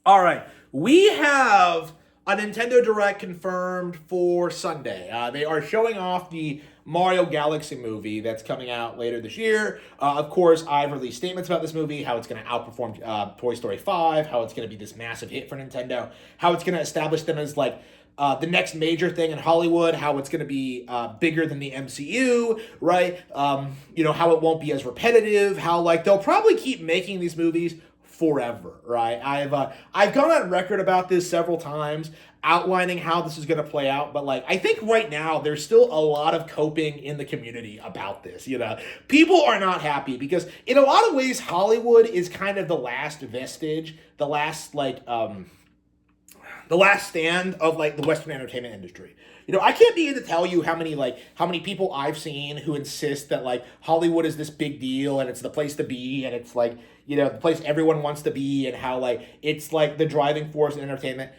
All right, we have a Nintendo Direct confirmed for Sunday. They are showing off the Mario Galaxy movie that's coming out later this year. Of course, I've released statements about this movie, how it's going to outperform Toy Story 5, how it's going to be this massive hit for Nintendo, how it's going to establish them as like the next major thing in Hollywood, how it's going to be bigger than the MCU, right? How it won't be as repetitive, how like they'll probably keep making these movies forever, right? I've gone on record about this several times, outlining how this is going to play out, but like I think right now there's still a lot of coping in the community about this. People are not happy because in a lot of ways Hollywood is kind of the last vestige, the last stand of like the Western entertainment industry. I can't begin to tell you how many people I've seen who insist that like Hollywood is this big deal and it's the place to be and it's like, the place everyone wants to be and how like it's like the driving force in entertainment.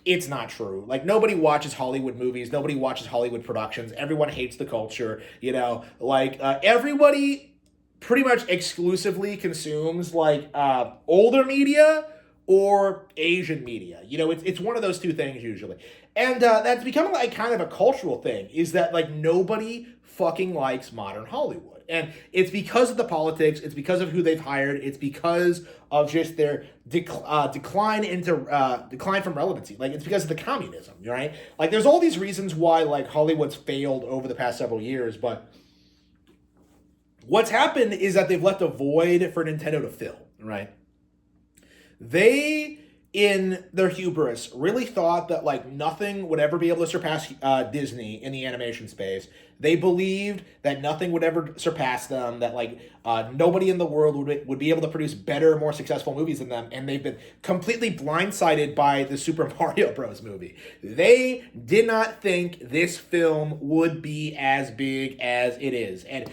It's not true. Like nobody watches Hollywood movies, nobody watches Hollywood productions. Everyone hates the culture, everybody pretty much exclusively consumes like older media or Asian media. It's one of those two things usually. And that's become like kind of a cultural thing, is that like nobody fucking likes modern Hollywood. And it's because of the politics, it's because of who they've hired, it's because of just their decline from relevancy. Like it's because of the communism, right? Like there's all these reasons why like Hollywood's failed over the past several years, but what's happened is that they've left a void for Nintendo to fill, right? They, in their hubris, really thought that like nothing would ever be able to surpass Disney in the animation space. They believed that nothing would ever surpass them, that like nobody in the world would be able to produce better, more successful movies than them, and they've been completely blindsided by the Super Mario Bros. Movie. They did not think this film would be as big as it is. And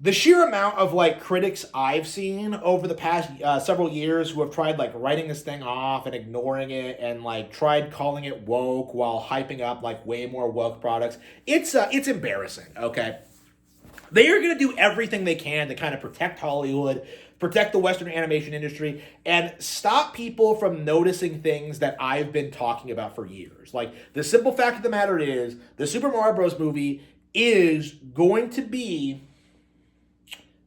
the sheer amount of like critics I've seen over the past several years who have tried like writing this thing off and ignoring it and like tried calling it woke while hyping up like way more woke products, it's embarrassing. Okay, they are going to do everything they can to kind of protect Hollywood, protect the Western animation industry, and stop people from noticing things that I've been talking about for years. Like the simple fact of the matter is, the Super Mario Bros. Movie is going to be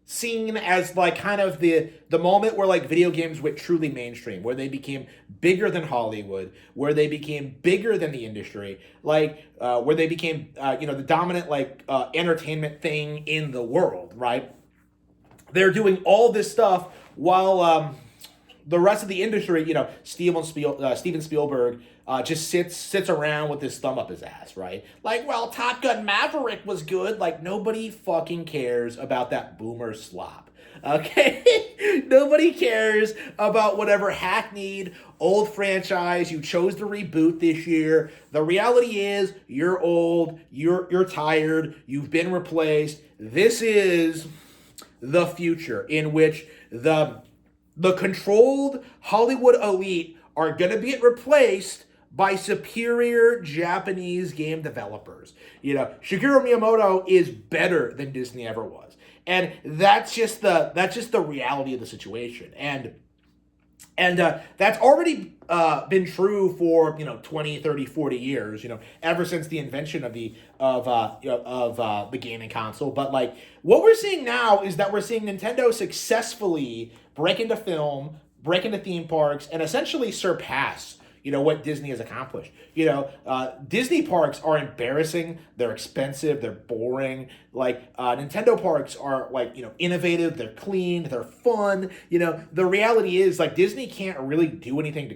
seen as like kind of the moment where like video games went truly mainstream, where they became bigger than Hollywood, where they became bigger than the industry, like where they became the dominant like entertainment thing in the world, right? They're doing all this stuff while the rest of the industry, Steven Spielberg just sits around with his thumb up his ass, right? Like, well, Top Gun Maverick was good. Like, nobody fucking cares about that boomer slop, okay? Nobody cares about whatever hackneyed old franchise you chose to reboot this year. The reality is, you're old, you're tired, you've been replaced. This is the future in which the controlled Hollywood elite are going to be replaced by superior Japanese game developers. Shigeru Miyamoto is better than Disney ever was. And that's just the reality of the situation. And that's already been true for 20, 30, 40 years, ever since the invention of the gaming console. But like what we're seeing now is that we're seeing Nintendo successfully break into film, break into theme parks, and essentially surpass what Disney has accomplished. Disney parks are embarrassing, they're expensive, they're boring. Like Nintendo parks are like, innovative, they're clean, they're fun. The reality is like Disney can't really do anything to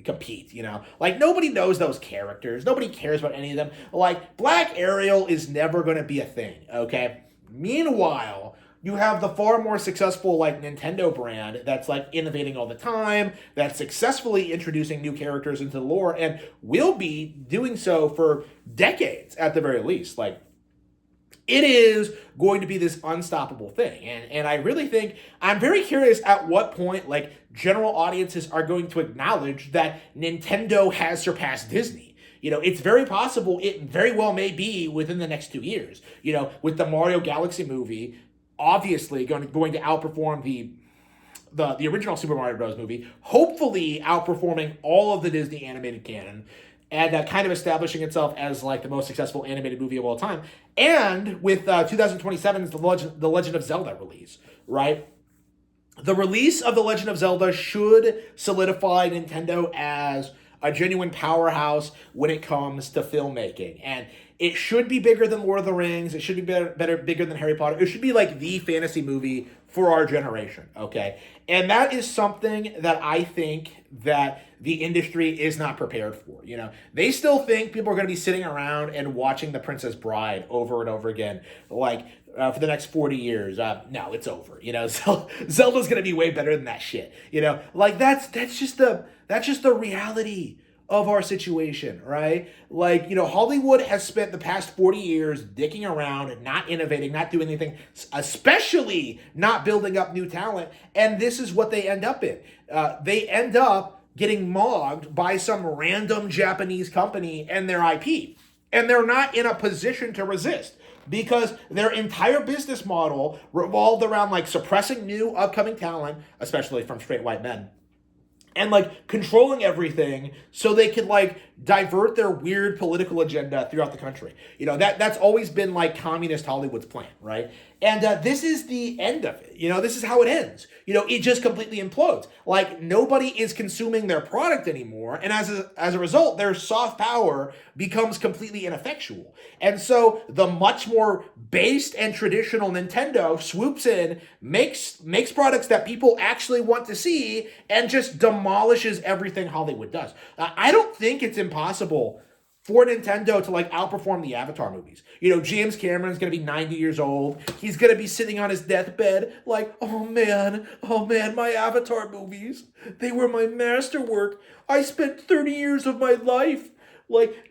compete. Like nobody knows those characters, nobody cares about any of them. Like Black Ariel is never going to be a thing, okay? Meanwhile, you have the far more successful like Nintendo brand that's like innovating all the time, that's successfully introducing new characters into the lore, and will be doing so for decades at the very least. Like it is going to be this unstoppable thing. And I really think, I'm very curious at what point like general audiences are going to acknowledge that Nintendo has surpassed Disney. It's very possible, it very well may be within the next 2 years. With the Mario Galaxy movie obviously going to outperform the original Super Mario Bros. Movie, hopefully outperforming all of the Disney animated canon, and kind of establishing itself as like the most successful animated movie of all time. And with 2027's the Legend of Zelda release, right? The release of The Legend of Zelda should solidify Nintendo as a genuine powerhouse when it comes to filmmaking. And it should be bigger than Lord of the Rings. It should be bigger than Harry Potter. It should be like the fantasy movie for our generation, okay? And that is something that I think that the industry is not prepared for. You know, they still think people are going to be sitting around and watching The Princess Bride over and over again, like for the next 40 years. No, it's over. You know, Zelda's going to be way better than that shit. You know, like that's just the reality of our situation, right? Like, you know, Hollywood has spent the past 40 years dicking around and not innovating, not doing anything, especially not building up new talent. And this is what they end up in. They end up getting mogged by some random Japanese company and their IP. And they're not in a position to resist because their entire business model revolved around like suppressing new upcoming talent, especially from straight white men, and like controlling everything so they could like divert their weird political agenda throughout the country. You know, that's always been like communist Hollywood's plan, right? And this is the end of it. You know, this is how it ends. You know, it just completely implodes. Like nobody is consuming their product anymore, and as a result, their soft power becomes completely ineffectual. And so the much more based and traditional Nintendo swoops in, makes products that people actually want to see, and just demolishes everything Hollywood does. I don't think it's impossible for Nintendo to like outperform the Avatar movies. You know, James Cameron's gonna be 90 years old. He's gonna be sitting on his deathbed like, oh man, my Avatar movies, they were my masterwork. I spent 30 years of my life like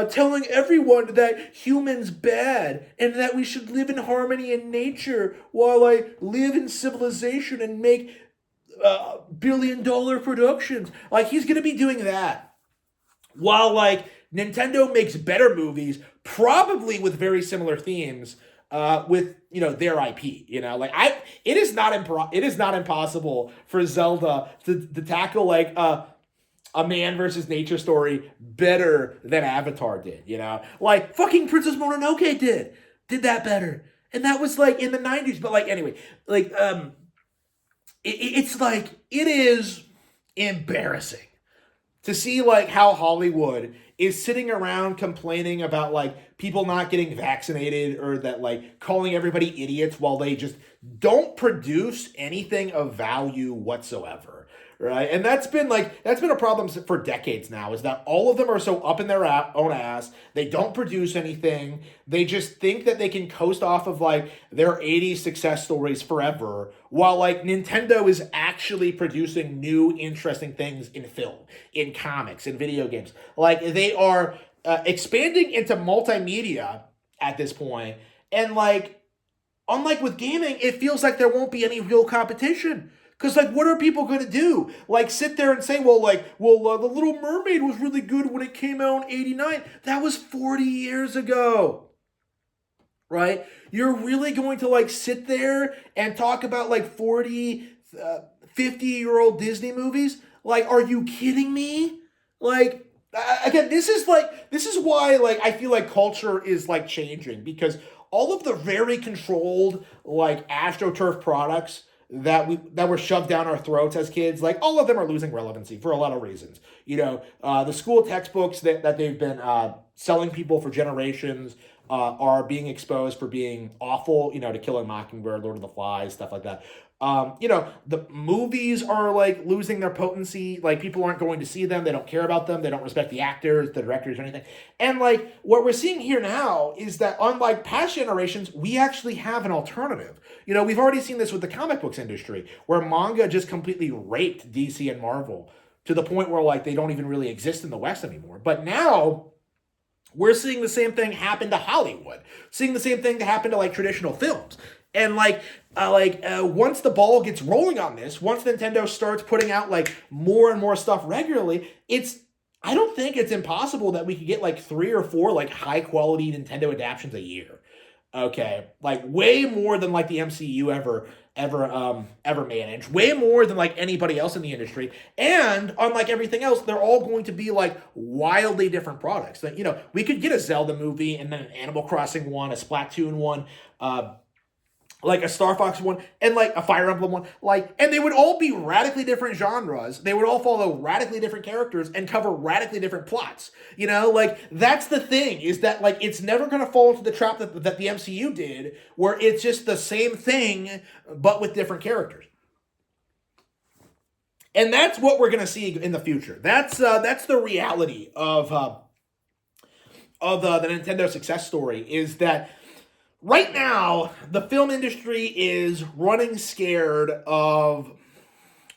telling everyone that humans bad and that we should live in harmony in nature while I live in civilization and make billion-dollar productions. Like he's gonna be doing that while like Nintendo makes better movies, probably with very similar themes, with you know their IP. You know, like it is not impossible for Zelda to tackle like a man versus nature story better than Avatar did. You know, like fucking Princess Mononoke did that better, and that was like in the 90s. But like anyway, like it's like it is embarrassing to see like how Hollywood is sitting around complaining about like people not getting vaccinated or that like calling everybody idiots while they just don't produce anything of value whatsoever. Right. And that's been a problem for decades now, is that all of them are so up in their own ass. They don't produce anything. They just think that they can coast off of like their 80s success stories forever, while like Nintendo is actually producing new interesting things in film, in comics, in video games. Like they are expanding into multimedia at this point. And like, unlike with gaming, it feels like there won't be any real competition. Because, like, what are people going to do? Like, sit there and say, The Little Mermaid was really good when it came out in 89. That was 40 years ago, right? You're really going to, like, sit there and talk about, like, 40, 50-year-old Disney movies? Like, are you kidding me? Like, again, this is why, like, I feel like culture is, like, changing. Because all of the very controlled, like, AstroTurf products that were shoved down our throats as kids, like all of them are losing relevancy for a lot of reasons. You know, the school textbooks that they've been selling people for generations are being exposed for being awful. You know, To Kill a Mockingbird, Lord of the Flies, stuff like that. You know, the movies are like losing their potency. Like people aren't going to see them. They don't care about them. They don't respect the actors, the directors, or anything. And like what we're seeing here now is that unlike past generations, we actually have an alternative. You know, we've already seen this with the comic books industry, where manga just completely raped DC and Marvel to the point where like they don't even really exist in the West anymore. But now we're seeing the same thing happen to Hollywood, seeing the same thing happen to like traditional films. And once the ball gets rolling on this, once Nintendo starts putting out like more and more stuff regularly, I don't think it's impossible that we could get like 3 or 4 like high quality Nintendo adaptations a year. Okay, like way more than like the MCU ever ever managed, way more than like anybody else in the industry. And unlike everything else, they're all going to be like wildly different products. That, you know, we could get a Zelda movie and then an Animal Crossing one, a Splatoon one, like a Star Fox one, and like a Fire Emblem one, like, and they would all be radically different genres. They would all follow radically different characters and cover radically different plots. You know, like, that's the thing, is that like it's never going to fall into the trap that the MCU did, where it's just the same thing but with different characters. And that's what we're going to see in the future. That's the reality of the Nintendo success story, is that right now the film industry is running scared of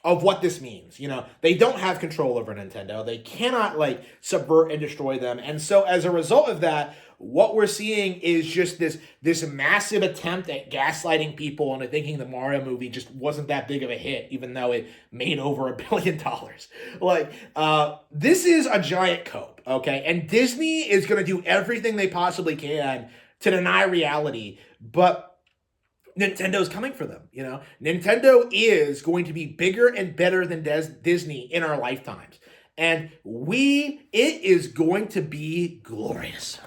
what this means. You know, they don't have control over Nintendo. They cannot like subvert and destroy them. And so as a result of that, what we're seeing is just this massive attempt at gaslighting people into thinking the Mario movie just wasn't that big of a hit, even though it made over $1 billion. Like, this is a giant cope, okay? And Disney is going to do everything they possibly can to deny reality, but Nintendo's coming for them, you know? Nintendo is going to be bigger and better than Disney in our lifetimes. And it is going to be glorious.